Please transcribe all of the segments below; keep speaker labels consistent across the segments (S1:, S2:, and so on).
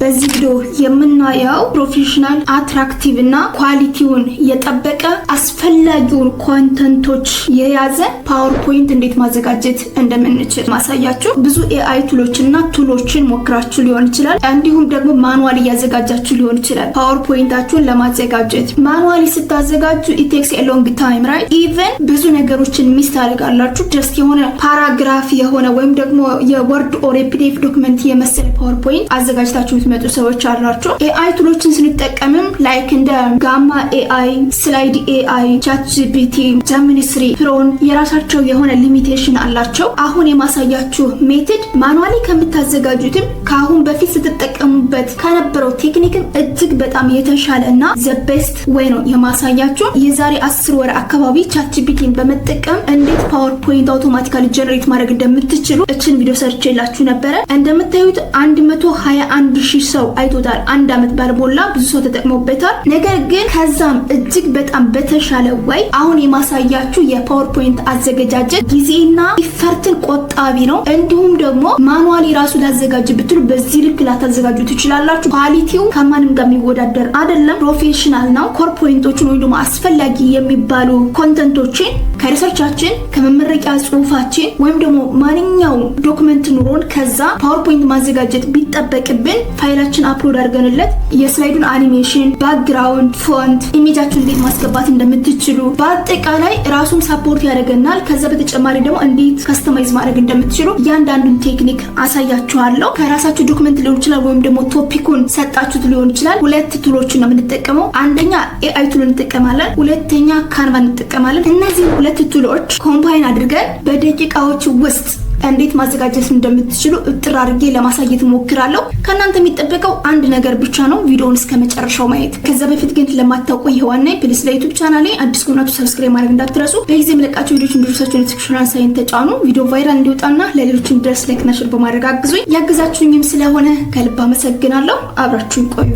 S1: በዚህ ቪዲዮ የምናየው ፕሮፌሽናል አትራክቲቭ እና ኳሊቲውን የጠበቀ አስፈላጊውን ኮንተንቶች የያዘ ፓወርፖይንት እንዴት ማዘጋጀት እንደምንችል ማሳያችሁ። ብዙ ኤአይ ቱሎችና ቱሎችን ሞክራችሁ ሊሆን ይችላል። እንዲሁም ደግሞ ማኑዋል ያዘጋጃችሁ ሊሆን ይችላል። ፓወርፖይንታችሁን ለማዘጋጀት ማኑዋሊ ስታዘጋጁ it takes a long time, right? even ብዙ ነገሮችን ሚስ ታደርጋላችሁ። ጀስት የሆነ ፓራግራፍ የሆነ ወይም ደግሞ የወርድ ኦር የፒዲኤፍ ዶክመንት የመሰለ ፓወርፖይንት አዘጋጅታችሁ የምትመጡ ሰዎች አላችሁ። ኤአይ ቱሎችን ስንጠቀምም ላይክ እንደ ጋማ ኤአይ፣ ስላይድ ኤአይ፣ ቻት ጂፒቲ፣ ጀሚኒ 3 ፕሮን የራሳቸው የሆነ ሊሚቴሽን አላቸው። አሁን የማሳያችሁ ሜተድ ማኑዋሊ ከምታዘጋጁትም ከአሁን በፊት ስትጠቀሙበት ከነበረው ቴክኒክም እጅግ በጣም የተሻለ እና ዘ ቤስት ወይ ነው የማሳያችሁ። የዛሬ 10 ወር አካባቢ ቻት ጂፒቲን በመጠቀም እንዴት ፓወርፖይንት አውቶማቲካሊ ጀነሬት ማድረግ እንደምትችሉ እችን ቪዲዮ ሰርቼላችሁ ነበረ። እንደምታዩት 121,000 ሰው አይቶታል። አንድ አመት ባልሞላ ብዙ ሰው ተጠቅሞበታል። ነገር ግን ከዛም እጅግ በጣም በተሻለ ወይ አሁን የማሳያችሁ የፓወርፖይንት አዘገጃጀት ጊዜና ኢፈርትን ቆጣቢ ነው። እንዲሁም ደግሞ ማኑዋሊ ራሱ ላዘጋጅ ብትሉ በዚህ ልክ ላታዘጋጁ ትችላላችሁ። ኳሊቲው ከማንም ጋር የሚወዳደር አይደለም። ፕሮፌሽናል ነው። ኮርፖይንቶችን ወይ ደግሞ አስፈላጊ የሚባሉ ኮንተንቶችን ከሪሰርቻችን ከመመረቂያ ጽሁፋችን ወይም ደግሞ ማንኛውም ዶክመንት ኑሮን ከዛ ፓወርፖይንት ማዘጋጀት ቢጠበቅብን ፋይላችን አፕሎድ አድርገንለት የስላይዱን አኒሜሽን፣ ባክግራውንድ፣ ፎንት፣ ኢሜጃችሁን እንዴት ማስገባት እንደምትችሉ በአጠቃላይ ራሱን ሰፖርት ያደርገናል። ከዛ በተጨማሪ ደግሞ እንዴት ከስተማይዝ ማድረግ እንደምትችሉ እያንዳንዱን ቴክኒክ አሳያችኋለሁ። ከራሳችሁ ዶክመንት ሊሆን ይችላል ወይም ደግሞ ቶፒኩን ሰጣችሁት ሊሆን ይችላል። ሁለት ቱሎችን ነው የምንጠቀመው። አንደኛ ኤአይ ቱል እንጠቀማለን፣ ሁለተኛ ካንቫ እንጠቀማለን። እነዚህ ሁለት ቱሎች ኮምባይን አድርገን በደቂቃዎች ውስጥ እንዴት ማዘጋጀት እንደምትችሉ እጥር አድርጌ ለማሳየት ሞክራለሁ። ከናንተ የሚጠበቀው አንድ ነገር ብቻ ነው፣ ቪዲዮውን እስከ መጨረሻው ማየት። ከዛ በፊት ግን ለማታውቁ ይሄዋና ፕሊስ ለዩቲዩብ ቻናሌ አዲስ ከሆናችሁ ሰብስክራይብ ማድረግ እንዳትረሱ። በጊዜ መለቃችሁ ቪዲዮዎች እንዲደርሳችሁ ኖቲፊኬሽን ሳይን ተጫኑ። ቪዲዮ ቫይራል እንዲወጣና ለሌሎችም ድረስ ላይክ እና ሼር በማድረግ አግዙኝ። ያግዛችሁኝም ስለሆነ ከልብ አመሰግናለሁ። አብራችሁን ቆዩ።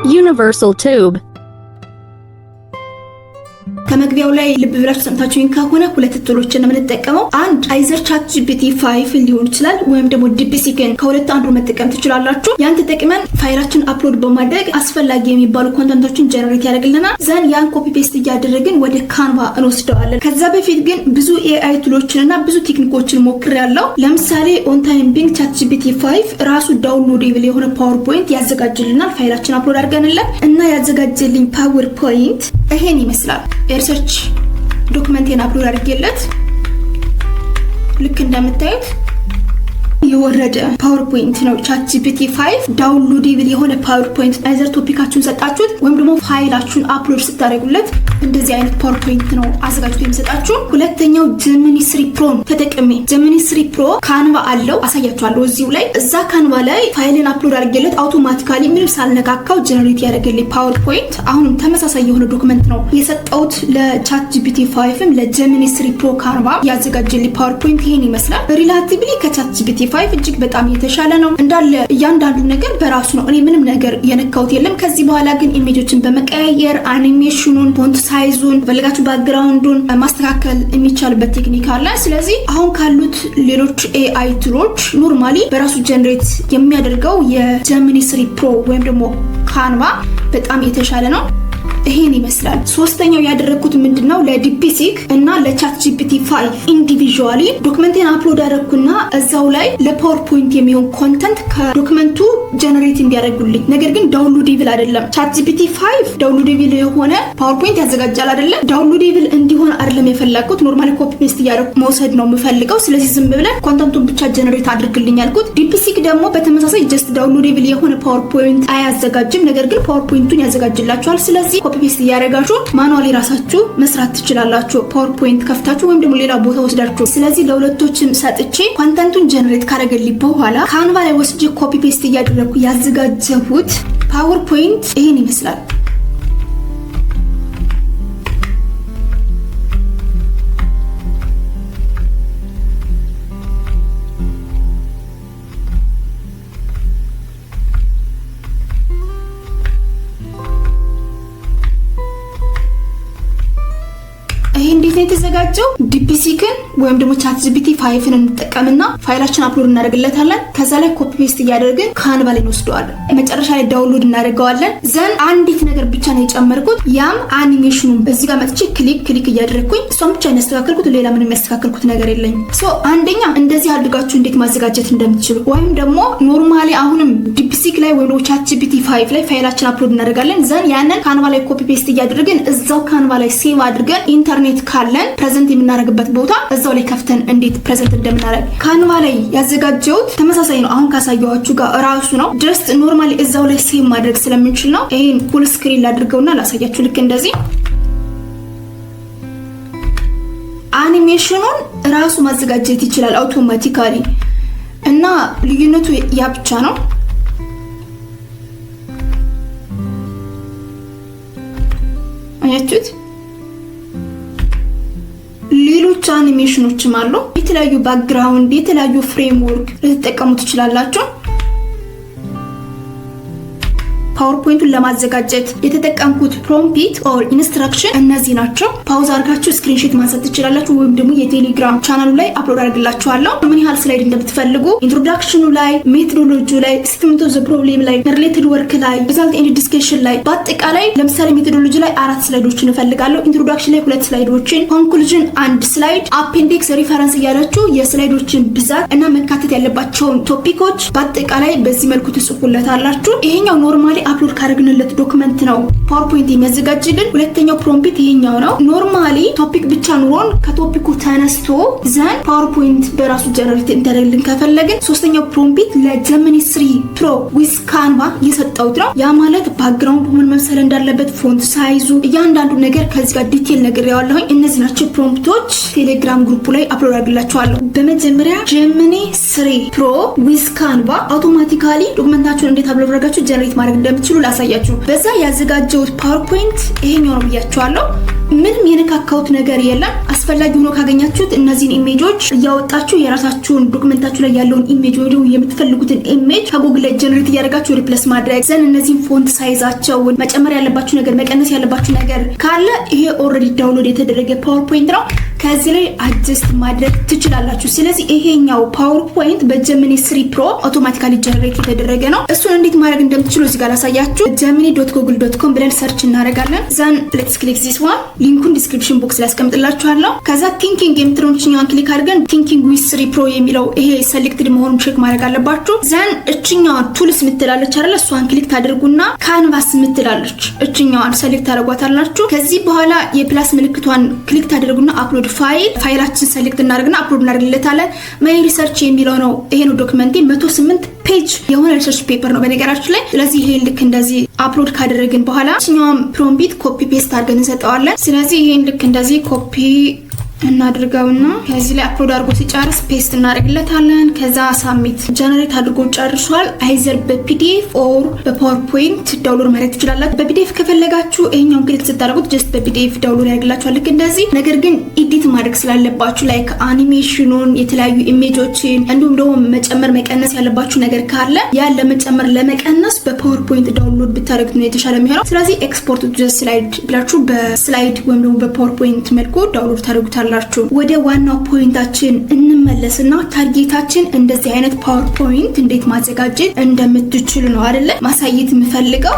S2: Universal Tube
S1: ከመግቢያው ላይ ልብ ብላችሁ ሰምታችሁኝ ከሆነ ሁለት ቱሎችን ነው የምንጠቀመው። አንድ አይዘር ቻት ጂፒቲ 5 ሊሆን ይችላል ወይም ደግሞ ዲፕሲክን ከሁለት አንዱ መጠቀም ትችላላችሁ። ያን ተጠቅመን ፋይላችን አፕሎድ በማድረግ አስፈላጊ የሚባሉ ኮንተንቶችን ጀነሬት ያደርግልናል። ዘን ያን ኮፒ ፔስት እያደረግን ወደ ካንቫ እንወስደዋለን። ከዛ በፊት ግን ብዙ ኤአይ ቱሎችንና ብዙ ቴክኒኮችን ሞክሬያለሁ። ለምሳሌ ኦን ታይም ቢንግ ቻት ጂፒቲ 5 ራሱ ዳውንሎዴብል የሆነ ፓወርፖይንት ያዘጋጅልናል። ፋይላችን አፕሎድ አድርገንለት እና ያዘጋጀልኝ ፓወርፖይንት ይሄን ይመስላል። ሪሰርች ዶክመንቴን አፕሎድ አድርጌለት ልክ እንደምታዩት የወረደ ፓወርፖይንት ነው። ቻት ጂፒቲ 5 ዳውንሎዴብል የሆነ ፓወርፖይንት አይዘር ቶፒካችሁን ሰጣችሁት ወይም ደግሞ ፋይላችሁን አፕሎድ ስታደርጉለት እንደዚህ አይነት ፓወርፖይንት ነው አዘጋጅቶ የሚሰጣችሁ። ሁለተኛው ጀሚኒ 3 ፕሮ ተጠቅሜ ጀሚኒ 3 ፕሮ ካንቫ አለው አሳያችኋለሁ እዚሁ ላይ። እዛ ካንቫ ላይ ፋይልን አፕሎድ አድርጌለት አውቶማቲካሊ ምንም ሳልነካካው ጀነሬት ያደርግልኝ ፓወርፖይንት። አሁንም ተመሳሳይ የሆነ ዶክመንት ነው የሰጠሁት ለቻት ጂፒቲ 5ም ለጀሚኒ 3 ፕሮ ካንቫ ያዘጋጀልኝ ፓወርፖይንት ይሄን ይመስላል። ሪላቲቭሊ ከቻት ጂፒቲ 5 እጅግ በጣም የተሻለ ነው። እንዳለ እያንዳንዱ ነገር በራሱ ነው። እኔ ምንም ነገር የነካውት የለም። ከዚህ በኋላ ግን ኢሜጆችን በመቀያየር አኒሜሽኑን፣ ፎንት ሳይዙን፣ በለጋችሁ ባክግራውንዱን ማስተካከል የሚቻልበት ቴክኒክ አለ። ስለዚህ አሁን ካሉት ሌሎች ኤአይ ቱሎች ኖርማሊ በራሱ ጀነሬት የሚያደርገው የጀሚኒ 3 ፕሮ ወይም ደግሞ ካንቫ በጣም የተሻለ ነው። ይሄን ይመስላል። ሶስተኛው ያደረኩት ምንድነው ለዲፕሲክ እና ለቻት ጂፒቲ 5 ኢንዲቪጁዋሊ ዶክመንቴን አፕሎድ አደረኩና እዛው ላይ ለፓወርፖይንት የሚሆን ኮንተንት ከዶክመንቱ ጀነሬት እንዲያደርጉልኝ። ነገር ግን ዳውንሎዴብል አይደለም። ቻት ጂፒቲ 5 ዳውንሎዴብል የሆነ ፓወርፖይንት ያዘጋጃል አይደለም። ዳውንሎዴብል እንዲሆን አይደለም የፈለኩት። ኖርማሊ ኮፒ ፔስት እያደረኩ መውሰድ ነው የምፈልገው። ስለዚህ ዝም ብለን ኮንተንቱን ብቻ ጀነሬት አድርግልኝ አልኩት። ዲፕሲክ ደግሞ በተመሳሳይ ጀስት ዳውንሎዴብል የሆነ ፓወርፖይንት አያዘጋጅም። ነገር ግን ፓወርፖይንቱን ያዘጋጅላችኋል። ስለዚህ ኮፒ ፔስት እያደረጋችሁ ማኑዋሊ ራሳችሁ መስራት ትችላላችሁ። ፓወርፖይንት ከፍታችሁ ወይም ደግሞ ሌላ ቦታ ወስዳችሁ። ስለዚህ ለሁለቶችም ሰጥቼ ኮንተንቱን ጀነሬት ካደረገልኝ በኋላ ካንቫ ላይ ወስጄ ኮፒ ፔስት እያደረኩ ያዘጋጀሁት ፓወርፖይንት ይሄን ይመስላል። ይሄ እንዴት ነው የተዘጋጀው? ዲፕሲክን ወይም ደግሞ ChatGPT 5ን እንጠቀምና ፋይላችን አፕሎድ እናደርግለታለን። ከዛ ላይ ኮፒ ፔስት እያደረግን ካንቫ ላይ እንወስደዋለን። መጨረሻ ላይ ዳውንሎድ እናደርገዋለን። ዘን አንዲት ነገር ብቻ ነው የጨመርኩት፣ ያም አኒሜሽኑ እዚህ ጋር መጥቼ ክሊክ እያደረግኩኝ እሷን ብቻ ነው ያስተካከልኩት። ሌላ ምንም ያስተካከልኩት ነገር የለኝም። አንደኛ እንደዚህ አድርጋችሁ እንዴት ማዘጋጀት እንደምትችሉ ወይም ደግሞ ኖርማሊ አሁንም ዲፕሲክ ላይ ወይም ChatGPT 5 ላይ ፋይላችን አፕሎድ እናደርጋለን። ዘን ያንን ካንቫ ላይ ኮፒ ፔስት እያደረግን እዛው ካንቫ ላይ ሴቭ አድርገን ኢንተርኔት ካለን ፕሬዘንት የምናደርግበት ቦታ እዛው ላይ ከፍተን እንዴት ፕሬዘንት እንደምናደርግ ካንቫ ላይ ያዘጋጀሁት ተመሳሳይ ነው። አሁን ካሳየኋችሁ ጋር ራሱ ነው። ጀስት ኖርማሊ እዛው ላይ ሴቭ ማድረግ ስለምንችል ነው። ይሄን ፉል ስክሪን ላድርገውና ላሳያችሁ። ልክ እንደዚህ አኒሜሽኑን ራሱ ማዘጋጀት ይችላል አውቶማቲካሊ እና ልዩነቱ ያ ብቻ ነው። አያችሁት? ሌሎች አኒሜሽኖችም አሉ። የተለያዩ ባክግራውንድ፣ የተለያዩ ፍሬምወርክ ልትጠቀሙ ትችላላችሁ። ፓወርፖይንቱን ለማዘጋጀት የተጠቀምኩት ፕሮምፕት ኦር ኢንስትራክሽን እነዚህ ናቸው። ፓውዝ አድርጋችሁ ስክሪንሾት ማንሳት ትችላላችሁ፣ ወይም ደግሞ የቴሌግራም ቻናሉ ላይ አፕሎድ አድርግላችኋለሁ። ምን ያህል ስላይድ እንደምትፈልጉ ኢንትሮዳክሽኑ ላይ፣ ሜቶዶሎጂ ላይ፣ ስቲምቶ ዘ ፕሮብሌም ላይ፣ ሪሌትድ ወርክ ላይ፣ ሪዛልት ኤንድ ዲስከሽን ላይ፣ በአጠቃላይ ለምሳሌ ሜቶዶሎጂ ላይ 4 ስላይዶችን እፈልጋለሁ። ኢንትሮዳክሽን ላይ 2 ስላይዶችን፣ ኮንክሉዥን 1 ስላይድ፣ አፔንዲክስ፣ ሪፈረንስ እያላችሁ የስላይዶችን ብዛት እና መካተት ያለባቸውን ቶፒኮች በአጠቃላይ በዚህ መልኩ ትጽፉለታላችሁ። ይሄኛው ኖርማሊ አፕሎድ ካደረግንለት ዶክመንት ነው ፓወርፖይንት የሚያዘጋጅልን። ሁለተኛው ፕሮምፕት ይሄኛው ነው። ኖርማሊ ቶፒክ ብቻ ኑሮን ከቶፒኩ ተነስቶ ዘን ፓወርፖይንት በራሱ ጀነሬት እንዲያደርግልን ከፈለግን ሶስተኛው ፕሮምፕት ለጀሚኒ 3 ፕሮ ዊዝ ካንቫ እየሰጠሁት ነው። ያ ማለት ባክግራውንድ ምን መምሰል እንዳለበት፣ ፎንት ሳይዙ፣ እያንዳንዱ ነገር ከዚህ ጋር ዲቴል ነግሬዋለሁኝ። እነዚህ ናቸው ፕሮምፕቶች። ቴሌግራም ግሩፕ ላይ አፕሎድ አድርግላችኋለሁ። በመጀመሪያ ጀሚኒ 3 ፕሮ ዊዝ ካንቫ አውቶማቲካሊ ዶክመንታችሁን እንዴት አፕሎድ አድርጋችሁ ጀነሬት ማድረግ እንደምትችሉ ላሳያችሁ። በዛ ያዘጋጀሁት ፓወርፖይንት ይሄኛው ነው ብያችኋለሁ። ምንም የነካካውት ነገር የለም። አስፈላጊ ሆኖ ካገኛችሁት እነዚህን ኢሜጆች እያወጣችሁ የራሳችሁን ዶክመንታችሁ ላይ ያለውን ኢሜጅ ወይ ደግሞ የምትፈልጉትን ኢሜጅ ከጉግል ላይ ጀነሬት እያደረጋችሁ ሪፕሌስ ማድረግ ዘን እነዚህን ፎንት ሳይዛቸውን መጨመር ያለባችሁ ነገር መቀነስ ያለባችሁ ነገር ካለ ይሄ ኦልሬዲ ዳውንሎድ የተደረገ ፓወርፖይንት ነው። ከዚህ ላይ አጀስት ማድረግ ትችላላችሁ። ስለዚህ ይሄኛው ፓወርፖይንት በጀሚኒ 3 ፕሮ አውቶማቲካሊ ጀነሬት የተደረገ ነው። እሱን እንዴት ማድረግ እንደምትችሉ እዚህ ጋር ላሳያችሁ። gemini.google.com ብለን ሰርች እናደርጋለን። ዘን ሌትስ ክሊክ ዚስ ዋን። ሊንኩን ዲስክሪፕሽን ቦክስ ላይ አስቀምጥላችኋለሁ። ከዛ ቲንኪንግ የምትለውን ክሊክ አድርገን ቲንኪንግ ዊዝ 3 ፕሮ የሚለው ይሄ ሴሌክትድ መሆኑን ቼክ ማድረግ አለባችሁ። ዘን እችኛዋን ቱልስ ምትላለች አይደል? እሷን ክሊክ ታደርጉና ካንቫስ ምትላለች እችኛዋን ሴሌክት ታደርጓታላችሁ። ከዚህ በኋላ የፕላስ ምልክቷን ክሊክ ታደርጉና አፕሎድ ፋይላችን ሴሌክት እናደርግና አፕሎድ እናደርግለታለን። ማይ ሪሰርች የሚለው ነው። ይሄ ነው ዶክመንቴ 108 ፔጅ የሆነ ሪሰርች ፔፐር ነው በነገራችን ላይ። ስለዚህ ይሄን ልክ እንደዚህ አፕሎድ ካደረግን በኋላ እኛም ፕሮምፕት ኮፒ ፔስት አድርገን እንሰጠዋለን። ስለዚህ ይሄን ልክ እንደዚህ ኮፒ እናድርገውና ከዚህ ላይ አፕሎድ አድርጎ ሲጨርስ ፔስት እናደርግለታለን። ከዛ ሳሚት ጀነሬት አድርጎ ጨርሷል። አይዘር በፒዲኤፍ ኦር በፓወርፖይንት ዳውንሎድ ማድረግ ትችላላችሁ። በፒዲኤፍ ከፈለጋችሁ ይሄኛውን ክሊክ ስታደርጉት ጀስት በፒዲኤፍ ዳውንሎድ ያደርግላችኋል ልክ እንደዚህ። ነገር ግን ኤዲት ማድረግ ስላለባችሁ ላይክ አኒሜሽኑን፣ የተለያዩ ኢሜጆችን እንዲሁም ደግሞ መጨመር መቀነስ ያለባችሁ ነገር ካለ ያ ለመጨመር ለመቀነስ በፓወርፖይንት ዳውንሎድ ብታደርጉት ነው የተሻለ የሚሆነው። ስለዚህ ኤክስፖርት ቱ ስላይድ ብላችሁ በስላይድ ወይም ደግሞ በፓወርፖይንት መልኩ ዳውንሎድ ታደርጉታላችሁ። ወደ ዋናው ፖይንታችን እንመለስና ታርጌታችን እንደዚህ አይነት ፓወርፖይንት እንዴት ማዘጋጀት እንደምትችሉ ነው አይደለ ማሳየት የምፈልገው።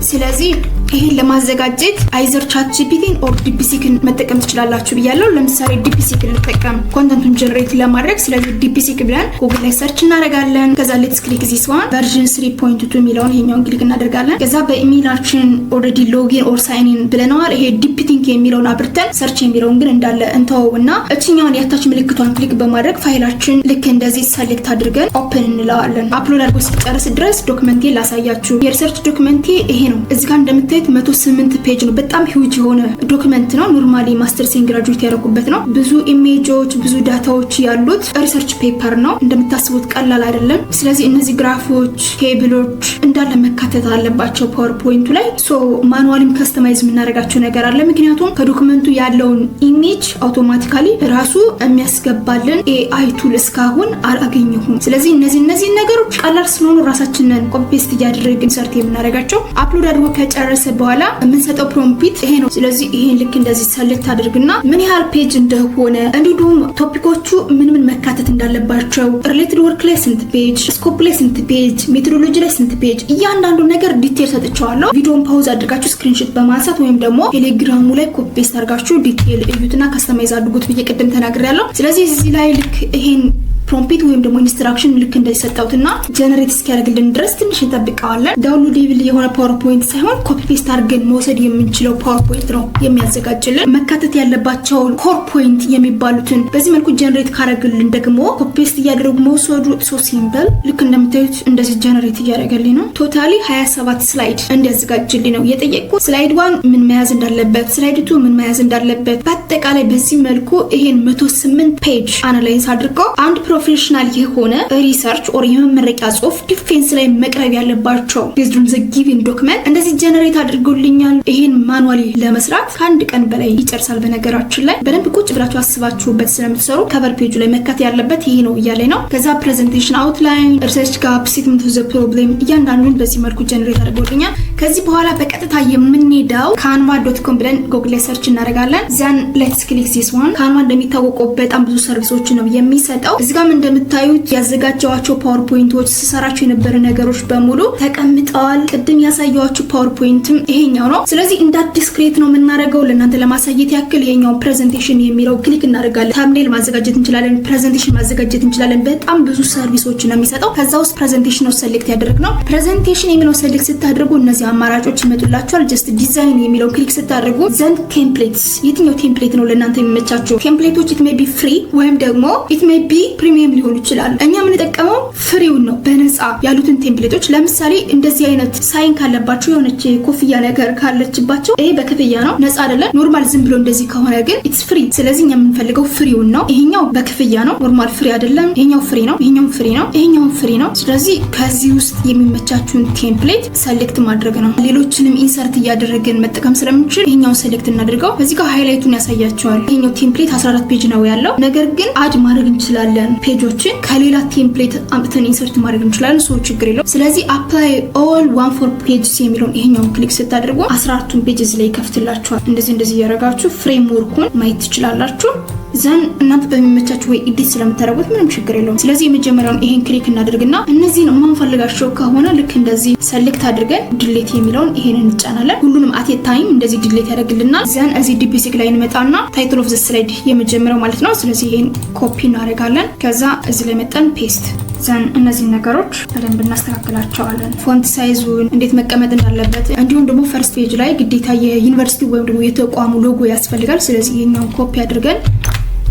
S1: ስለዚህ ይሄን ለማዘጋጀት አይዘር ChatGPT ኦር ዲፕሲክን መጠቀም ትችላላችሁ ብያለሁ። ለምሳሌ ዲፕሲክን ልጠቀም ኮንተንቱን ጀነሬት ለማድረግ። ስለዚህ ዲፕሲክ ብለን ጉግል ላይ ሰርች እናደርጋለን። ከዛ ሌትስ ክሊክ ዚስ ዋን ቨርዥን 3.2 የሚለውን ይሄኛውን ክሊክ እናደርጋለን። ከዛ በኢሜይላችን ኦልሬዲ ሎጊን ኦር ሳይን ኢን ብለናል። ይሄ ዲፕቲንግ የሚለውን አብርተን ሰርች የሚለውን ግን እንዳለ እንተውና እቺኛውን ያታች ምልክቷን ክሊክ በማድረግ ፋይላችን ልክ እንደዚህ ሰሌክት አድርገን ኦፕን እንለዋለን። አፕሎድ አድርጎ ሲጨርስ ድረስ ዶክመንቴ ላሳያችሁ። የሪሰርች ዶክመንቴ ይሄ ነው። እዚህ ጋር እንደምታዩት 108 ፔጅ ነው። በጣም ሂውጅ የሆነ ዶክመንት ነው። ኖርማሊ ማስተርስ ኤንድ ግራጁዌት ያደረኩበት ነው። ብዙ ኢሜጆች፣ ብዙ ዳታዎች ያሉት ሪሰርች ፔፐር ነው። እንደምታስቡት ቀላል አይደለም። ስለዚህ እነዚህ ግራፎች፣ ቴብሎች እንዳለ መካተት አለባቸው ፓወርፖይንቱ ላይ። ሶ ማኑዋሊም ከስተማይዝ የምናደርጋቸው ነገር አለ። ምክንያቱም ከዶክመንቱ ያለውን ኢሜጅ አውቶማቲካሊ ራሱ የሚያስገባልን ኤአይ ቱል እስካሁን አላገኘሁም። ስለዚህ እነዚህ ነገሮች ቀላል ስለሆኑ ራሳችንን ኮፒ ፔስት እያደረግን ሰርት የምናደርጋቸው። አፕሎድ አድርጎ ከጨረሰ ከጨረሰ በኋላ የምንሰጠው ፕሮምፕት ይሄ ነው። ስለዚህ ይሄን ልክ እንደዚህ ሰሌክት አድርግና ምን ያህል ፔጅ እንደሆነ እንዲሁም ቶፒኮቹ ምን መካተት እንዳለባቸው ሪሌትድ ወርክ ላይ ስንት ፔጅ፣ ስኮፕ ላይ ስንት ፔጅ፣ ሜቶዶሎጂ ላይ ስንት ፔጅ እያንዳንዱ ነገር ዲቴል ሰጥቻለሁ። ቪዲዮን ፓውዝ አድርጋችሁ ስክሪንሾት በማንሳት ወይም ደግሞ ቴሌግራሙ ላይ ኮፒ ፔስት አድርጋችሁ ዲቴል እዩትና ከስተማይዝ አድርጉት ብዬ ቅድም ተናግሬያለሁ። ስለዚህ እዚህ ላይ ልክ ይሄን ፕሮምፕት ወይም ደግሞ ኢንስትራክሽን ልክ እንደሰጣውትና ጀነሬት እስኪያደርግልን ድረስ ትንሽ እንጠብቀዋለን። ዳውንሎዴብል የሆነ ፓወርፖይንት ሳይሆን ኮፒ ፔስት አድርገን መውሰድ የምንችለው ፓወርፖይንት ነው የሚያዘጋጅልን። መካተት ያለባቸውን ኮር ፖይንት የሚባሉትን በዚህ መልኩ ጀነሬት ካደረግልን ደግሞ ኮፒ ፔስት እያደረጉ መውሰዱ ሶ ሲምፕል። ልክ እንደምታዩት እንደዚህ ጀነሬት እያደረገልኝ ነው። ቶታሊ 27 ስላይድ እንዲያዘጋጅልኝ ነው የጠየቅኩት። ስላይድ 1 ምን መያዝ እንዳለበት፣ ስላይድ 2 ምን መያዝ እንዳለበት፣ በአጠቃላይ በዚህ መልኩ ይሄን 108 ፔጅ አናላይዝ አድርገው አንድ ፕሮፌሽናል የሆነ ሪሰርች ኦር የመመረቂያ ጽሁፍ ዲፌንስ ላይ መቅረብ ያለባቸው ቤዝድ ኦን ዘ ጊቨን ዶክመንት እንደዚህ ጀነሬት አድርጎልኛል። ይሄን ማኑዋሊ ለመስራት ከአንድ ቀን በላይ ይጨርሳል። በነገራችን ላይ በደንብ ቁጭ ብላችሁ አስባችሁበት ስለምትሰሩ ከቨር ፔጁ ላይ መካተት ያለበት ይሄ ነው እያለኝ ነው። ከዛ ፕሬዘንቴሽን አውትላይን፣ ሪሰርች ጋፕ፣ ስቴትመንት ኦፍ ዘ ፕሮብሌም እያንዳንዱን በዚህ መልኩ ጀነሬት አድርጎልኛል። ከዚህ በኋላ በቀጥታ የምንሄደው canva.com ብለን ጎግል ላይ ሰርች እናደርጋለን። ዘን ሌትስ ክሊክ ዚስ ዋን። ካንቫ እንደሚታወቀው በጣም ብዙ ሰርቪሶች ነው የሚሰጠው። እዚህ ጋር እንደምታዩት ያዘጋጀዋቸው ፓወርፖይንቶች ስሰራቸው የነበረ ነገሮች በሙሉ ተቀምጠዋል። ቅድም ያሳየዋችሁ ፓወርፖይንትም ይሄኛው ነው። ስለዚህ እንደ አዲስ ክሬት ነው የምናደርገው። ለእናንተ ለማሳየት ያክል ይሄኛው ፕሬዘንቴሽን የሚለው ክሊክ እናደርጋለን። ታምኔል ማዘጋጀት እንችላለን፣ ፕሬዘንቴሽን ማዘጋጀት እንችላለን። በጣም ብዙ ሰርቪሶች ነው የሚሰጠው። ከዛ ውስጥ ፕሬዘንቴሽን ነው ሴሌክት ያደረግነው። ፕሬዘንቴሽን የሚለው ሴሌክት ስታደርጉ እነዚህ አማራጮች ይመጡላችኋል። ጀስት ዲዛይን የሚለው ክሊክ ስታደርጉ ዘንድ ቴምፕሌትስ፣ የትኛው ቴምፕሌት ነው ለእናንተ የሚመቻቸው? ቴምፕሌቶች ኢት ሜይ ቢ ፍሪ ወይም ደግሞ ኢት ሜይ ቢ ፕሪሚየም ሊሆኑ ይችላል። እኛ የምንጠቀመው ፍሪውን ነው፣ በነፃ ያሉትን ቴምፕሌቶች። ለምሳሌ እንደዚህ አይነት ሳይን ካለባቸው የሆነች ኮፍያ ነገር ካለችባቸው ይሄ በክፍያ ነው፣ ነፃ አይደለም። ኖርማል ዝም ብሎ እንደዚህ ከሆነ ግን ኢትስ ፍሪ። ስለዚህ እኛ የምንፈልገው ፍሪውን ነው። ይሄኛው በክፍያ ነው፣ ኖርማል ፍሪ አይደለም። ይሄኛው ፍሪ ነው፣ ይሄኛው ፍሪ ነው፣ ይሄኛው ፍሪ ነው። ስለዚህ ከዚህ ውስጥ የሚመቻችሁን ቴምፕሌት ሰሌክት ማድረግ ነው። ሌሎችንም ኢንሰርት እያደረግን መጠቀም ስለምንችል ይሄኛውን ሴሌክት እናድርገው። በዚህ ጋር ሃይላይቱን ያሳያቸዋል። ይሄኛው ቴምፕሌት 14 ፔጅ ነው ያለው። ነገር ግን አድ ማድረግ እንችላለን። ፔጆችን ከሌላ ቴምፕሌት አምጥተን ኢንሰርት ማድረግ እንችላለን። ሰው ችግር የለው። ስለዚህ አፕላይ ኦል 14 ፔጅስ የሚለውን ይሄኛውን ክሊክ ስታደርጉ 14ቱን ፔጅስ ላይ ይከፍትላችኋል። እንደዚህ እያደረጋችሁ ፍሬምወርኩን ማየት ትችላላችሁ። ዘን እናንተ በሚመቻችሁ ወይ ኤዲት ስለምታደርጉት ምንም ችግር የለውም። ስለዚህ የመጀመሪያውን ይሄን ክሊክ እናደርግና እነዚህን ማንፈልጋቸው ከሆነ ልክ እንደዚህ ሰሌክት አድርገን ዲሌት የሚለውን ይሄን እንጫናለን። ሁሉንም አት ኤ ታይም እንደዚህ ዲሌት ያደርግልናል። ዘን እዚህ ዲፒሲክ ላይ እንመጣና ታይትል ኦፍ ዘ ስላይድ የመጀመሪያው ማለት ነው። ስለዚህ ይሄን ኮፒ እናደርጋለን። ከዛ እዚህ ላይ መጣን ፔስት። ዘን እነዚህ ነገሮች በደንብ እናስተካክላቸዋለን። ፎንት ሳይዙን እንዴት መቀመጥ እንዳለበት፣ እንዲሁም ደግሞ ፈርስት ፔጅ ላይ ግዴታ የዩኒቨርሲቲ ወይም ደግሞ የተቋሙ ሎጎ ያስፈልጋል። ስለዚህ ይሄኛውን ኮፒ አድርገን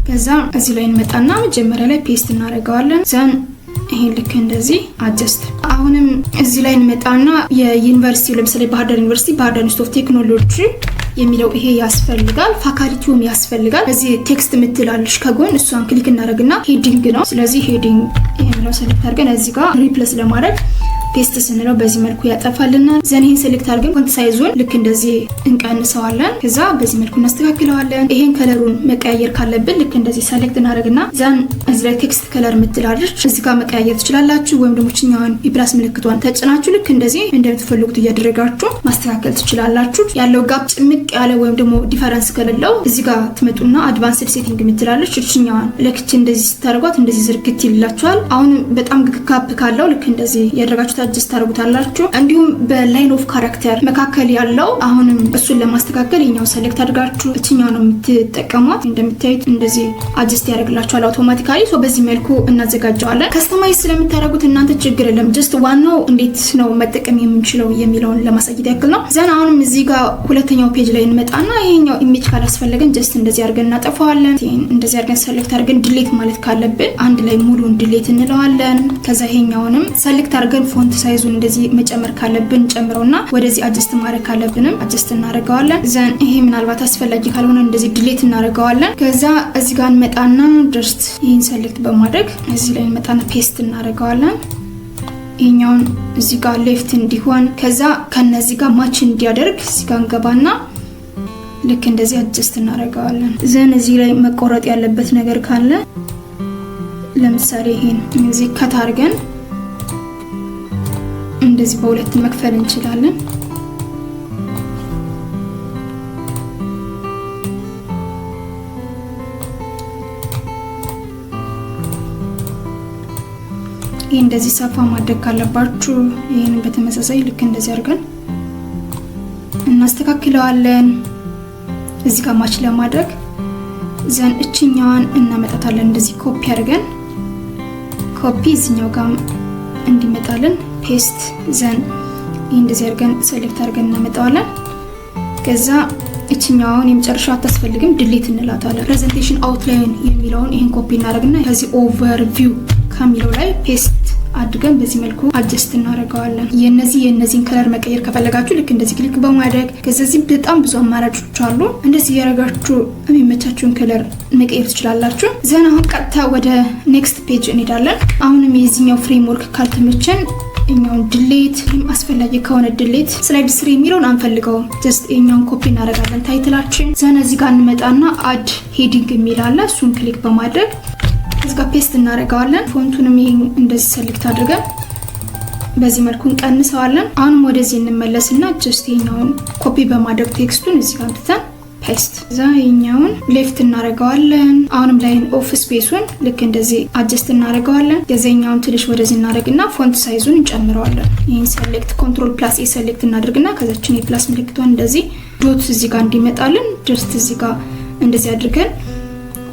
S1: ከዛ እዚህ ላይ እንመጣና መጀመሪያ ላይ ፔስት እናደርገዋለን። ዘን ይሄን ልክ እንደዚህ አጀስት። አሁንም እዚህ ላይ እንመጣና የዩኒቨርሲቲ ለምሳሌ ባህር ዳር ዩኒቨርሲቲ ባህር ዳር ኢንስቲትዩት ኦፍ ቴክኖሎጂ የሚለው ይሄ ያስፈልጋል። ፋካልቲውም ያስፈልጋል። እዚህ ቴክስት ምትላለሽ ከጎን እሷን ክሊክ እናደርግና ሄዲንግ ነው። ስለዚህ ሄዲንግ የሚለው ሰሌክት አድርገን እዚህ ጋር ሪፕሌስ ለማድረግ ፔስት ስንለው በዚህ መልኩ ያጠፋልናል። ዘን ይሄን ሴሌክት አድርገን ፎንት ሳይዙን ልክ እንደዚህ እንቀንሰዋለን። ከዛ በዚህ መልኩ እናስተካክለዋለን። ይሄን ከለሩን መቀያየር ካለብን ልክ እንደዚህ ሴሌክት እናደርግና ዘን እዚህ ላይ ቴክስት ከለር ምትላለች እዚህ ጋር መቀያየር ትችላላችሁ። ወይም ደግሞ ችኛዋን የፕላስ ምልክቷን ተጭናችሁ ልክ እንደዚህ እንደምትፈልጉት እያደረጋችሁ ማስተካከል ትችላላችሁ። ያለው ጋፕ ጭምቅ ያለ ወይም ደግሞ ዲፈረንስ ከሌለው እዚህ ጋር ትመጡና አድቫንስድ ሴቲንግ ምትላለች ችኛዋን ልክ እንደዚህ ስታደርጓት እንደዚህ ዝርግት ይላችኋል። አሁን በጣም ጋፕ ካለው ልክ እንደዚህ ያደረጋችሁ አጀስት ታደርጉታላችሁ። እንዲሁም በላይን ኦፍ ካራክተር መካከል ያለው አሁንም እሱን ለማስተካከል ይሄኛው ሴሌክት አድርጋችሁ እችኛው ነው የምትጠቀሙት። እንደምታዩት እንደዚህ አጀስት ያደርግላችኋል አውቶማቲካሊ። ሶ በዚህ መልኩ እናዘጋጀዋለን። ከስተማይዝ ስለምታደርጉት እናንተ ችግር የለም። ጀስት ዋናው እንዴት ነው መጠቀም የምንችለው የሚለውን ለማሳየት ያክል ነው። ዘን አሁንም እዚህ ጋር ሁለተኛው ፔጅ ላይ እንመጣና ይሄኛው ኢሜጅ ካላስፈለገን ጀስት እንደዚህ አድርገን እናጠፋዋለን። እንደዚህ አድርገን ሴሌክት አድርገን ዲሌት ማለት ካለብን አንድ ላይ ሙሉን ዲሌት እንለዋለን። ከዛ ይሄኛውንም ሴሌክት አድርገን ፎንት ሳይዙን እንደዚህ መጨመር ካለብን ጨምረውና ወደዚህ አጀስት ማድረግ ካለብንም አጀስት እናደርገዋለን። ዘን ይሄ ምናልባት አስፈላጊ ካልሆነ እንደዚህ ዲሌት እናደርገዋለን። ከዛ እዚህ ጋር እንመጣና ጀስት ይሄን ሴሌክት በማድረግ እዚህ ላይ እንመጣና ፔስት እናደርገዋለን። ይሄኛውን እዚህ ጋር ሌፍት እንዲሆን ከዛ ከነዚህ ጋር ማች እንዲያደርግ እዚህ ጋር እንገባና ልክ እንደዚህ አጀስት እናደርገዋለን። ዘን እዚህ ላይ መቆረጥ ያለበት ነገር ካለ ለምሳሌ ይሄን እዚህ ከት አድርገን እንደዚህ በሁለት መክፈል እንችላለን። ይሄ እንደዚህ ሰፋ ማድረግ ካለባችሁ ይሄን በተመሳሳይ ልክ እንደዚህ አድርገን እናስተካክለዋለን። እዚህ ጋር ማች ለማድረግ ዘን እችኛዋን እናመጣታለን። እንደዚህ ኮፒ አድርገን ኮፒ እዚህኛው ጋር እንዲመጣልን ፔስት ዘን እንደዚህ አድርገን ሴሌክት አድርገን እናመጣዋለን። ከዛ እችኛዋን የመጨረሻው አታስፈልግም ዲሊት እንላታለን። ፕሬዘንቴሽን አውትላይን የሚለውን ይሄን ኮፒ እናደርግና ከዚህ ኦቨርቪው ከሚለው ላይ ፔስት አድርገን በዚህ መልኩ አጀስት እናደርገዋለን። የነዚህን ከለር መቀየር ከፈለጋችሁ ልክ እንደዚህ ክሊክ በማድረግ ከዚህ በጣም ብዙ አማራጮች አሉ። እንደዚህ ያረጋችሁ የሚመቻችሁን ከለር መቀየር ትችላላችሁ። ዘና አሁን ቀጥታ ወደ ኔክስት ፔጅ እንሄዳለን። አሁንም የዚህኛው ፍሬምወርክ ካልተመቸን እኛውን ዲሊት አስፈላጊ ከሆነ ዲሊት ስላይድ 3 የሚለውን አንፈልገውም። ጀስት እኛውን ኮፒ እናደርጋለን ታይትላችን። ዘና እዚህ ጋር እንመጣና አድ ሄዲንግ የሚል አለ። እሱን ክሊክ በማድረግ እዚህ ጋር ፔስት እናደርጋለን። ፎንቱንም ይሄን እንደዚህ ሴሌክት አድርገን በዚህ መልኩ እንቀንሰዋለን። አሁንም ወደዚህ እንመለስና ጀስት ይሄኛውን ኮፒ በማድረግ ቴክስቱን እዚህ ጋር አምጥተን ፔስት ዛኛውን ሌፍት እናደርጋለን። አሁንም ላይን ኦፍ ስፔሱን ልክ እንደዚህ አጀስት እናደርጋለን። የዛኛውን ትንሽ ወደዚህ እናደርግና ፎንት ሳይዙን እንጨምረዋለን። ይሄን ሴሌክት ኮንትሮል ፕላስ ኤ ሴሌክት እናደርግና ከዛችን የፕላስ ምልክቷን እንደዚህ ዶት እዚህ ጋር እንዲመጣልን ጀስት እዚህ ጋር እንደዚህ አድርገን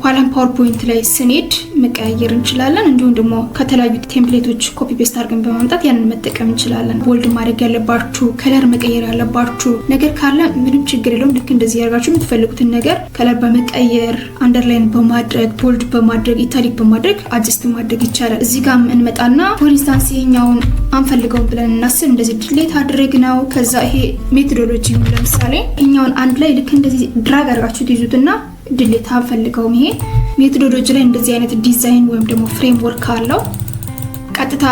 S1: ኋላም ፓወርፖይንት ላይ ስንሄድ መቀያየር እንችላለን። እንዲሁም ደግሞ ከተለያዩ ቴምፕሌቶች ኮፒ ፔስት አድርገን በማምጣት ያንን መጠቀም እንችላለን። ቦልድ ማድረግ ያለባችሁ ከለር መቀየር ያለባችሁ ነገር ካለ ምንም ችግር የለውም። ልክ እንደዚህ ያርጋችሁ የምትፈልጉትን ነገር ከለር በመቀየር አንደርላይን በማድረግ ቦልድ በማድረግ ኢታሊክ በማድረግ አጀስት ማድረግ ይቻላል። እዚህ ጋር እንመጣና ፎር ኢንስታንስ ይሄኛውን አንፈልገው ብለን እናስብ። እንደዚህ ዲሊት አድርግ ነው። ከዛ ይሄ ሜቶዶሎጂ ነው። ለምሳሌ ይሄኛውን አንድ ላይ ልክ እንደዚህ ድራግ አድርጋችሁ ትይዙትና ዲሊት አንፈልገውም። ይሄ ሜቶዶሎጂ ላይ እንደዚህ አይነት ዲዛይን ወይም ደግሞ ፍሬምወርክ አለው። ቀጥታ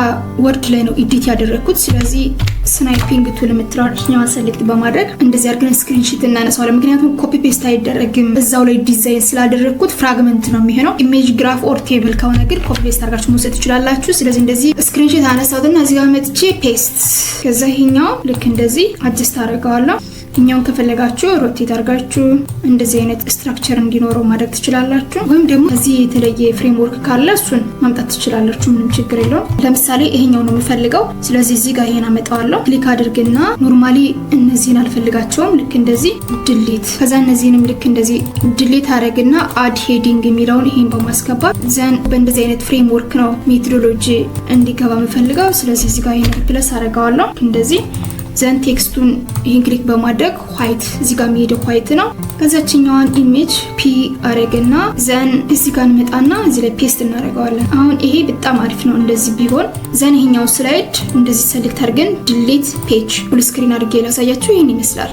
S1: ወርድ ላይ ነው ኤዲት ያደረኩት። ስለዚህ ስናይፒንግ ቱል የምትራችኛዋ ሴሌክት በማድረግ እንደዚህ አድርገን ስክሪንሺት እናነሳዋለን። ምክንያቱም ኮፒ ፔስት አይደረግም። እዛው ላይ ዲዛይን ስላደረኩት ፍራግመንት ነው የሚሆነው። ኢሜጅ ግራፍ ኦር ቴብል ከሆነ ግን ኮፒ ፔስት አድርጋችሁ መውሰድ ትችላላችሁ። ስለዚህ እንደዚህ ስክሪንሺት አነሳውትና እዚህ ጋር መጥቼ ፔስት ከዛ ይሄኛው ልክ እንደዚህ አጀስት አደርገዋለሁ። እኛውን ከፈለጋችሁ ሮቴት አድርጋችሁ እንደዚህ አይነት ስትራክቸር እንዲኖረው ማድረግ ትችላላችሁ። ወይም ደግሞ እዚህ የተለየ ፍሬምወርክ ካለ እሱን ማምጣት ትችላላችሁ። ምንም ችግር የለውም። ለምሳሌ ይሄኛው ነው የምፈልገው። ስለዚህ እዚህ ጋር ይሄን አመጣዋለሁ። ክሊክ አድርግና ኖርማሊ እነዚህን አልፈልጋቸውም። ልክ እንደዚህ ዲሊት ከዛ እነዚህንም ልክ እንደዚህ ዲሊት አድርግና አድ ሄዲንግ የሚለውን ይሄን በማስገባት ዘን በእንደዚህ አይነት ፍሬምወርክ ነው ሜቶዶሎጂ እንዲገባ የምፈልገው። ስለዚህ እዚህ ጋር ይሄን ፕለስ አደርጋለሁ እንደዚህ ዘን ቴክስቱን ይሄን ክሊክ በማድረግ ዋይት እዚህ ጋር የሚሄደው ዋይት ነው። ከዛችኛዋን ኢሜጅ ፒ አረግና ዘን እዚህ ጋር እንመጣና እዚህ ላይ ፔስት እናደርገዋለን። አሁን ይሄ በጣም አሪፍ ነው እንደዚህ ቢሆን። ዘን ይሄኛው ስላይድ እንደዚህ ሴሌክት አድርገን ዲሊት ፔጅ ፉል ስክሪን አድርጌ ላሳያችሁ። ይሄን ይመስላል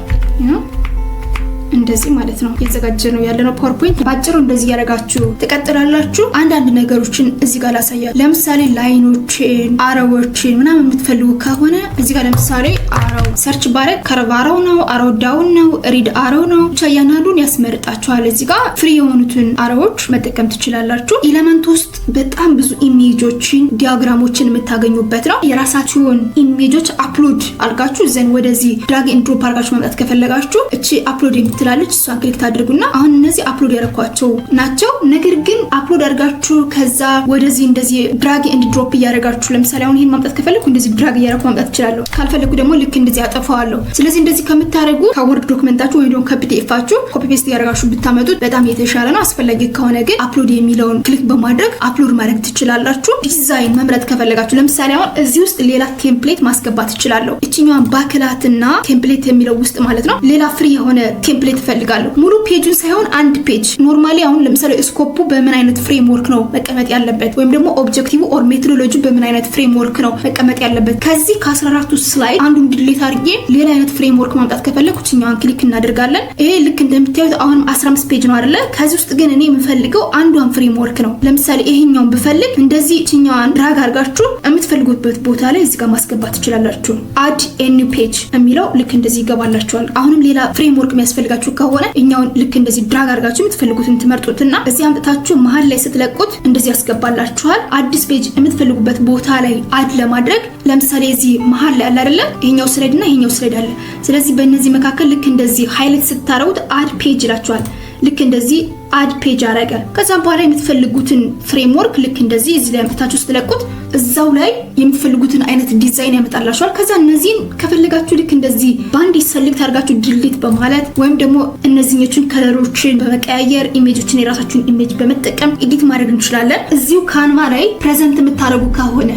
S1: እንደዚህ ማለት ነው። የተዘጋጀ ነው ያለነው ፓወርፖይንት ባጭሩ እንደዚህ ያደርጋችሁ ትቀጥላላችሁ። አንዳንድ ነገሮችን እዚህ ጋር ላሳያችሁ። ለምሳሌ ላይኖችን አሮዎችን ምናምን የምትፈልጉ ከሆነ እዚህ ጋር ለምሳሌ አሮው ሰርች ባረግ ከርቭ አሮው ነው፣ አሮው ዳውን ነው፣ ሪድ አሮው ነው፣ ብቻ ያናሉን ያስመርጣችኋል። እዚህ ጋር ፍሪ የሆኑትን አሮዎች መጠቀም ትችላላችሁ። ኤሌመንት ውስጥ በጣም ብዙ ኢሜጆችን ዲያግራሞችን የምታገኙበት ነው። የራሳችሁን ኢሜጆች አፕሎድ አድርጋችሁ ዘን ወደዚህ ድራግ ኤንድ ድሮፕ አድርጋችሁ ማምጣት ከፈለጋችሁ እቺ አፕሎድ ትላለች እሷን ክሊክ ታድርጉና አሁን እነዚህ አፕሎድ ያደረኳቸው ናቸው። ነገር ግን አፕሎድ አድርጋችሁ ከዛ ወደዚህ እንደዚህ ድራግ ኤንድ ድሮፕ እያደረጋችሁ ለምሳሌ አሁን ይሄን ማምጣት ከፈለኩ እንደዚህ ድራግ እያደረኩ ማምጣት እችላለሁ። ካልፈለኩ ደግሞ ልክ እንደዚህ አጠፋዋለሁ። ስለዚህ እንደዚህ ከምታደርጉ ከወርድ ዶክመንታችሁ ወይ ደግሞ ከፒዲኤፋችሁ ኮፒ ፔስት እያደረጋችሁ ብታመጡት በጣም የተሻለ ነው። አስፈላጊ ከሆነ ግን አፕሎድ የሚለውን ክሊክ በማድረግ አፕሎድ ማድረግ ትችላላችሁ። ዲዛይን መምረጥ ከፈለጋችሁ ለምሳሌ አሁን እዚህ ውስጥ ሌላ ቴምፕሌት ማስገባት እችላለሁ። እቺኛዋን ባክላትና ቴምፕሌት የሚለው ውስጥ ማለት ነው ሌላ ፍሪ የሆነ ቴምፕሌት ፈልጋለሁ። ሙሉ ፔጁን ሳይሆን አንድ ፔጅ ኖርማሊ አሁን ለምሳሌ ስኮፑ በምን አይነት ፍሬምወርክ ነው መቀመጥ ያለበት ወይም ደግሞ ኦብጀክቲቭ ኦር ሜቶዶሎጂ በምን አይነት ፍሬምወርክ ነው መቀመጥ ያለበት ከዚህ ከ14ቱ ስላይድ አንዱን ዲሊት አድርጌ ሌላ አይነት ፍሬምወርክ ማምጣት ከፈለኩ እኛን ክሊክ እናደርጋለን። ይሄ ልክ እንደምታዩት አሁን 15 ፔጅ ነው አይደለ? ከዚህ ውስጥ ግን እኔ የምፈልገው አንዷን ፍሬምወርክ ነው። ለምሳሌ ይሄኛውን ብፈልግ እንደዚህ እኛን ድራግ አድርጋችሁ የምትፈልጉበት ቦታ ላይ እዚህ ጋር ማስገባት ትችላላችሁ። አድ ኤ ኒው ፔጅ የሚለው ልክ እንደዚህ ይገባላችኋል። አሁንም ሌላ ፍሬምወርክ የሚያስፈልጋችሁ ከሆነ እኛውን ልክ እንደዚህ ድራግ አድርጋችሁ የምትፈልጉትን ትመርጡትና እዚህ አምጥታችሁ መሀል ላይ ስትለቁት እንደዚህ ያስገባላችኋል። አዲስ ፔጅ የምትፈልጉበት ቦታ ላይ አድ ለማድረግ ለምሳሌ እዚህ መሀል ላይ አለ አይደለ? ይሄኛው ስላይድ እና ይሄኛው ስላይድ አለ። ስለዚህ በእነዚህ መካከል ልክ እንደዚህ ሃይላይት ስታረጉት አድ ፔጅ ይላችኋል። ልክ እንደዚህ አድ ፔጅ አረገ። ከዛም በኋላ የምትፈልጉትን ፍሬምወርክ ልክ እንደዚህ እዚህ ላይ አምጥታችሁ ስትለቁት እዛው ላይ የምትፈልጉትን አይነት ዲዛይን ያመጣላችኋል። ከዛ እነዚህን ከፈለጋችሁ ልክ እንደዚህ ባንድ ሰሌክት አድርጋችሁ ዲሊት በማለት ወይም ደግሞ እነዚህኞቹን ከለሮችን በመቀያየር ኢሜጆችን የራሳችሁን ኢሜጅ በመጠቀም ኤዲት ማድረግ እንችላለን። እዚሁ ካንቫ ላይ ፕሬዘንት የምታደርጉ ከሆነ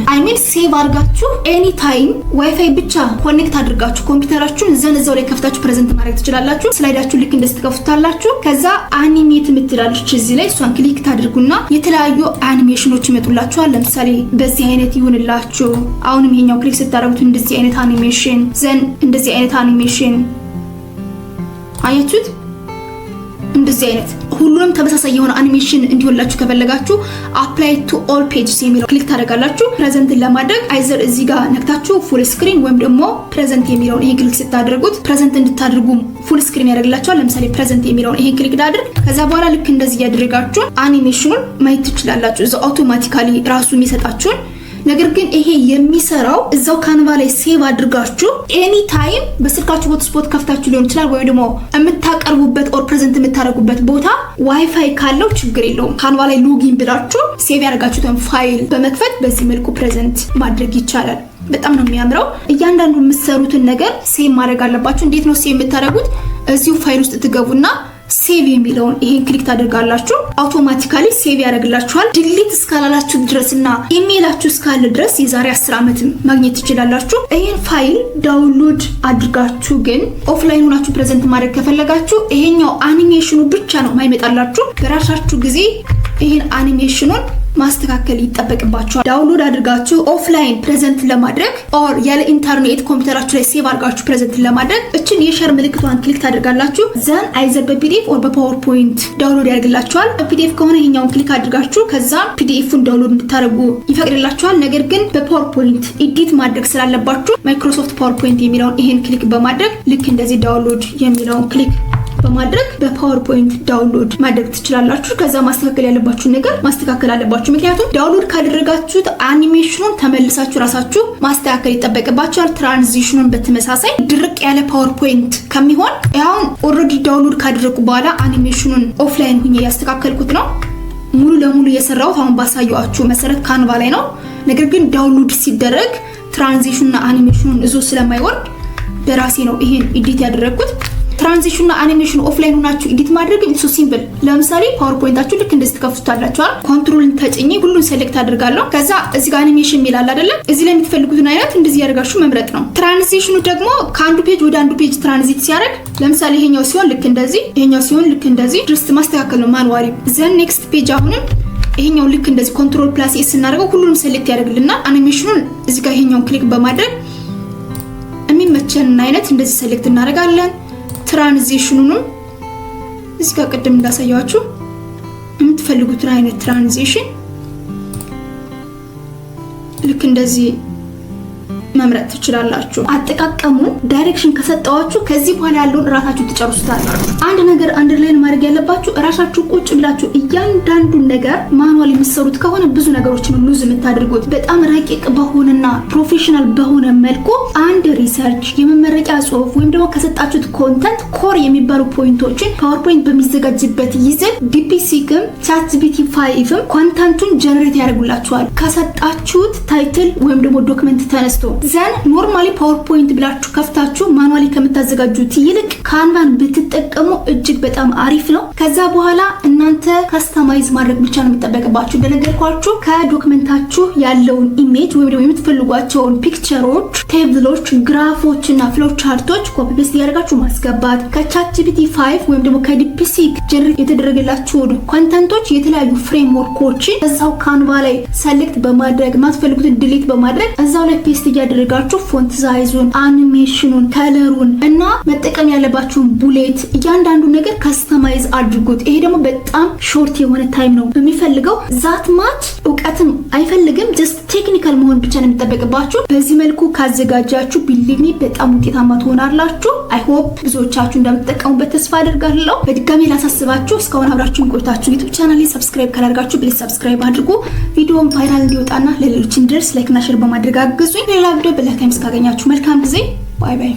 S1: ሴቭ አድርጋችሁ ኤኒ ታይም ዋይፋይ ብቻ ኮኔክት አድርጋችሁ ኮምፒውተራችሁን እዛው ላይ ከፍታችሁ ፕሬዘንት ማድረግ ትችላላችሁ። ስላይዳችሁ ልክ እንደዚህ ትከፍቱታላችሁ። ከዛ አኒሜት የምትላለች እዚህ ላይ እሷን ክሊክ ታድርጉና የተለያዩ አኒሜሽኖች ይመጡላችኋል። ለምሳሌ በዚህ አይነት ይሁንላችሁ። አሁንም ይሄኛው ክሊክ ስታደርጉት እንደዚህ አይነት አኒሜሽን ዘን እንደዚህ አይነት አኒሜሽን አያችሁት? እንደዚህ አይነት ሁሉንም ተመሳሳይ የሆነ አኒሜሽን እንዲሆንላችሁ ከፈለጋችሁ አፕላይ ቱ ኦል ፔጅስ የሚለው ክሊክ ታደርጋላችሁ። ፕሬዘንት ለማድረግ አይዘር እዚህ ጋር ነክታችሁ ፉል ስክሪን ወይም ደግሞ ፕሬዘንት የሚለውን ይሄን ክሊክ ስታደርጉት ፕሬዘንት እንድታደርጉ ፉል ስክሪን ያደርግላችኋል። ለምሳሌ ፕሬዘንት የሚለውን ይሄን ክሊክ ላድርግ። ከዛ በኋላ ልክ እንደዚህ ያደርጋችሁ አኒሜሽኑን ማየት ትችላላችሁ። እዛው አውቶማቲካሊ ራሱ የሚሰጣችሁን ነገር ግን ይሄ የሚሰራው እዛው ካንቫ ላይ ሴቭ አድርጋችሁ ኤኒ ታይም በስልካችሁ ሆትስፖት ከፍታችሁ ሊሆን ይችላል ወይ ደግሞ የምታቀርቡበት ኦር ፕሬዘንት የምታደርጉበት ቦታ ዋይፋይ ካለው ችግር የለውም። ካንቫ ላይ ሎጊን ብላችሁ ሴቭ ያደርጋችሁትን ፋይል በመክፈት በዚህ መልኩ ፕሬዘንት ማድረግ ይቻላል። በጣም ነው የሚያምረው። እያንዳንዱ የምትሰሩትን ነገር ሴቭ ማድረግ አለባችሁ። እንዴት ነው ሴቭ የምታደርጉት? እዚሁ ፋይል ውስጥ ትገቡና ሴቭ የሚለውን ይሄን ክሊክ ታደርጋላችሁ። አውቶማቲካሊ ሴቭ ያደርግላችኋል። ዲሊት እስካላላችሁ ድረስና ኢሜይላችሁ እስካለ ድረስ የዛሬ 10 ዓመት ማግኘት ትችላላችሁ። ይሄን ፋይል ዳውንሎድ አድርጋችሁ ግን ኦፍላይን ሆናችሁ ፕሬዘንት ማድረግ ከፈለጋችሁ ይሄኛው አኒሜሽኑ ብቻ ነው ማይመጣላችሁ። በራሳችሁ ጊዜ ይሄን አኒሜሽኑን ማስተካከል ይጠበቅባችኋል። ዳውንሎድ አድርጋችሁ ኦፍላይን ፕሬዘንት ለማድረግ ኦር ያለ ኢንተርኔት ኮምፒውተራችሁ ላይ ሴቭ አድርጋችሁ ፕሬዘንት ለማድረግ እችን የሼር ምልክቷን ክሊክ ታደርጋላችሁ። ዘን አይዘር በፒዲኤፍ ኦር በፓወርፖይንት ዳውንሎድ ያደርግላችኋል። በፒዲኤፍ ከሆነ ይሄኛውን ክሊክ አድርጋችሁ ከዛ ፒዲኤፉን ዳውንሎድ እንድታደርጉ ይፈቅድላችኋል። ነገር ግን በፓወርፖይንት ኤዲት ማድረግ ስላለባችሁ ማይክሮሶፍት ፓወርፖይንት የሚለውን ይሄን ክሊክ በማድረግ ልክ እንደዚህ ዳውንሎድ የሚለውን ክሊክ በማድረግ በፓወርፖይንት ዳውንሎድ ማድረግ ትችላላችሁ። ከዛ ማስተካከል ያለባችሁ ነገር ማስተካከል አለባችሁ። ምክንያቱም ዳውንሎድ ካደረጋችሁት አኒሜሽኑን ተመልሳችሁ ራሳችሁ ማስተካከል ይጠበቅባችኋል። ትራንዚሽኑን በተመሳሳይ ድርቅ ያለ ፓወርፖይንት ከሚሆን አሁን ኦልሬዲ ዳውንሎድ ካደረኩ በኋላ አኒሜሽኑን ኦፍላይን ሁኜ ያስተካከልኩት ነው። ሙሉ ለሙሉ የሰራሁት አሁን ባሳየኋችሁ መሰረት ካንቫ ላይ ነው። ነገር ግን ዳውንሎድ ሲደረግ ትራንዚሽኑና አኒሜሽኑን እዞ ስለማይወርድ በራሴ ነው ይሄን ኤዲት ያደረኩት። ትራንዚሽንና አኒሜሽን ኦፍላይን ሆናችሁ ኤዲት ማድረግ ኢትስ ሶ ሲምፕል። ለምሳሌ ፓወርፖይንታችሁ ልክ እንደዚህ ተከፍቱታላችሁ። ኮንትሮልን ተጭኜ ሁሉን ሴሌክት አድርጋለሁ። ከዛ እዚህ ጋር አኒሜሽን ይላል አይደለ? እዚህ ላይ የምትፈልጉትን አይነት እንደዚህ ያደርጋችሁ መምረጥ ነው። ትራንዚሽኑ ደግሞ ከአንዱ ፔጅ ወደ አንዱ ፔጅ ትራንዚት ሲያደርግ ለምሳሌ ይሄኛው ሲሆን ልክ እንደዚህ፣ ይሄኛው ሲሆን ልክ እንደዚህ ድረስ ማስተካከል ነው ማኑዋሊ። ዘን ኔክስት ፔጅ አሁንም ይሄኛው ልክ እንደዚህ ኮንትሮል ፕላስ ኤስ እናደርገው ሁሉንም ሴሌክት ያደርግልና አኒሜሽኑን እዚህ ጋር ይሄኛውን ክሊክ በማድረግ የሚመቸንን አይነት እንደዚህ ሴሌክት እናደርጋለን። ትራንዚሽኑንም እዚህ ጋር ቀደም እንዳሳያችሁ የምትፈልጉትን አይነት ትራንዚሽን ልክ እንደዚህ መምረጥ ትችላላችሁ። አጠቃቀሙ ዳይሬክሽን ከሰጣችሁ ከዚህ በኋላ ያለውን ራሳችሁ ትጨርሱታላችሁ። አንድ ነገር አንደርላይን ማድረግ ያለባችሁ ራሳችሁ ቁጭ ብላችሁ እያንዳንዱን ነገር ማኑዋል የምትሰሩት ከሆነ ብዙ ነገሮችን ሉዝ የምታደርጉት በጣም ረቂቅ በሆነና ፕሮፌሽናል በሆነ መልኩ አንድ ሪሰርች የመመረቂያ ጽሁፍ ወይም ደግሞ ከሰጣችሁት ኮንተንት ኮር የሚባሉ ፖይንቶችን ፓወርፖይንት በሚዘጋጅበት ይዘት ዲፒሲክም ቻትጂፒቲ 5ም ኮንተንቱን ጀነሬት ያደርጉላችኋል። ከሰጣችሁት ታይትል ወይም ደግሞ ዶክመንት ተነስቶ ዘን ኖርማሊ ፓወርፖይንት ብላችሁ ከፍታችሁ ማኑዋሊ ከምታዘጋጁት ይልቅ ካንቫን ብትጠቀሙ እጅግ በጣም አሪፍ ነው። ከዛ በኋላ እናንተ ካስተማይዝ ማድረግ ብቻ ነው የሚጠበቅባችሁ። እንደነገርኳችሁ ከዶክመንታችሁ ያለውን ኢሜጅ ወይም ደግሞ የምትፈልጓቸውን ፒክቸሮች፣ ቴብሎች፣ ግራፎች እና ፍሎ ቻርቶች ኮፒ ፔስት ያደርጋችሁ ማስገባት። ከቻትጂፒቲ 5 ወይም ደግሞ ከዲፕሲክ ጀነሬት የተደረገላችሁን ኮንተንቶች የተለያዩ ፍሬምወርኮችን እዛው ካንቫ ላይ ሰሌክት በማድረግ ማትፈልጉትን ዲሊት በማድረግ እዛው ላይ ፔስት ያደረጋችሁ ፎንት ሳይዙን፣ አኒሜሽኑን፣ ከለሩን እና መጠቀም ያለባችሁን ቡሌት እያንዳንዱ ነገር ካስተማይዝ አድርጉት። ይሄ ደግሞ በጣም ሾርት የሆነ ታይም ነው የሚፈልገው። ዛት ማች እውቀትም አይፈልግም። ጀስት ቴክኒካል መሆን ብቻ ነው የሚጠበቅባችሁ። በዚህ መልኩ ካዘጋጃችሁ ቢሊቭ ሚ በጣም ውጤታማ ትሆናላችሁ። አይ ሆፕ ብዙዎቻችሁ እንደምትጠቀሙበት ተስፋ አደርጋለሁ። በድጋሚ ላሳስባችሁ እስካሁን አብራችሁን ቆይታችሁ ዩቲዩብ ቻናሌን ሰብስክራይብ ካላደርጋችሁ ፕሊዝ ሰብስክራይብ አድርጉ። ቪዲዮውን ቫይራል እንዲወጣና ለሌሎች እንዲደርስ ላይክ እና ሼር በማድረግ አግዙኝ። ሌላ ቪዲዮ በሌላ ታይም እስካገኛችሁ መልካም ጊዜ። ባይ ባይ።